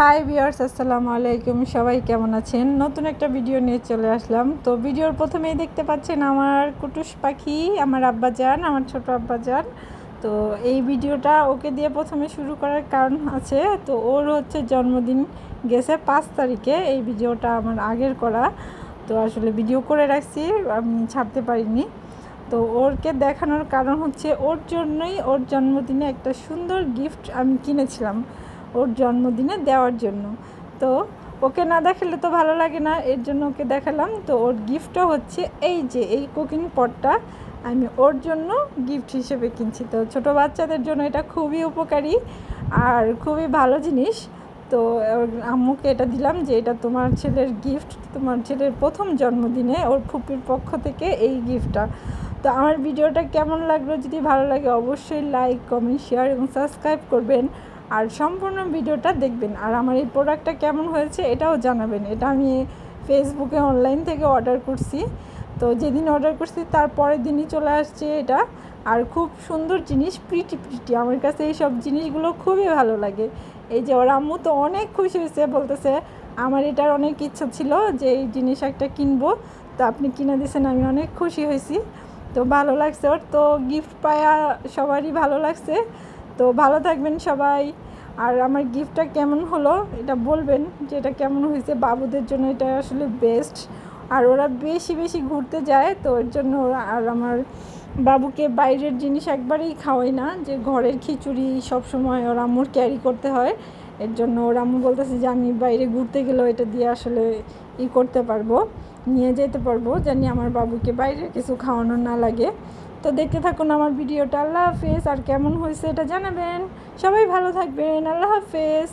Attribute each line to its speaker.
Speaker 1: Hi viewers, আসসালামু আলাইকুম। সবাই কেমন আছেন? নতুন একটা ভিডিও নিয়ে চলে আসলাম। তো ভিডিওর প্রথমেই দেখতে পাচ্ছেন আমার কুটুস পাখি, আমার আব্বাজান, আমার ছোট আব্বাজান। তো এই ভিডিওটা ওকে দিয়ে প্রথমে শুরু করার কারণ আছে। তো ওর হচ্ছে জন্মদিন গেছে 5 তারিখে। এই ভিডিওটা আমার আগের করা, তো আসলে ভিডিও করে রাখছি, আমি ছাড়তে পারিনি। তো ওরকে দেখানোর কারণ হচ্ছে ওর জন্যই ওর জন্মদিনে একটা সুন্দর গিফট আমি কিনেছিলাম ওর জন্মদিনে দেওয়ার জন্য। তো ওকে না দেখালে তো ভালো লাগে না, এর জন্য ওকে দেখালাম। তো ওর গিফটটা হচ্ছে এই যে এই কুকিং পটটা আমি ওর জন্য গিফট হিসেবে কিনছি। তো ছোটো বাচ্চাদের জন্য এটা খুবই উপকারী আর খুবই ভালো জিনিস। তো আম্মুকে এটা দিলাম যে এটা তোমার ছেলের গিফট, তোমার ছেলের প্রথম জন্মদিনে ওর ফুপির পক্ষ থেকে এই গিফটটা। তো আমার ভিডিওটা কেমন লাগলো, যদি ভালো লাগে অবশ্যই লাইক, কমেন্ট, শেয়ার এবং সাবস্ক্রাইব করবেন আর সম্পূর্ণ ভিডিওটা দেখবেন। আর আমার এই প্রোডাক্টটা কেমন হয়েছে এটাও জানাবেন। এটা আমি ফেসবুকে অনলাইন থেকে অর্ডার করছি। তো যেদিন অর্ডার করছি তার পরের দিনই চলে আসছে এটা। আর খুব সুন্দর জিনিস, প্রিটি। আমার কাছে এই সব জিনিসগুলো খুবই ভালো লাগে। এই যে ওর আম্মু তো অনেক খুশি হয়েছে, বলতেছে আমার এটার অনেক ইচ্ছা ছিল যে এই জিনিস একটা কিনবো, তো আপনি কিনে দিয়েছেন, আমি অনেক খুশি হয়েছি। তো ভালো লাগছে ওর, তো গিফট পায়া সবারই ভালো লাগছে। তো ভালো থাকবেন সবাই। আর আমার গিফটটা কেমন হলো এটা বলবেন, যে এটা কেমন হয়েছে। বাবুদের জন্য এটা আসলে বেস্ট। আর ওরা বেশি বেশি ঘুরতে যায়, তো এর জন্য ওরা, আর আমার বাবুকে বাইরের জিনিস একবারেই খাওয়াই না, যে ঘরের খিচুড়ি সবসময় ওর আম্মুর ক্যারি করতে হয়। এর জন্য ওর আম্মু বলতেছে যে আমি বাইরে ঘুরতে গেলেও এটা দিয়ে আসলে করতে পারবো, নিয়ে যেতে পারবো, জানি আমার বাবুকে বাইরে কিছু খাওয়ানো না লাগে। তো দেখতে থাকুন আমার ভিডিওটা। আল্লাহ হাফেজ। আর কেমন হয়েছে এটা জানাবেন। সবাই ভালো থাকবেন। আল্লাহ হাফেজ।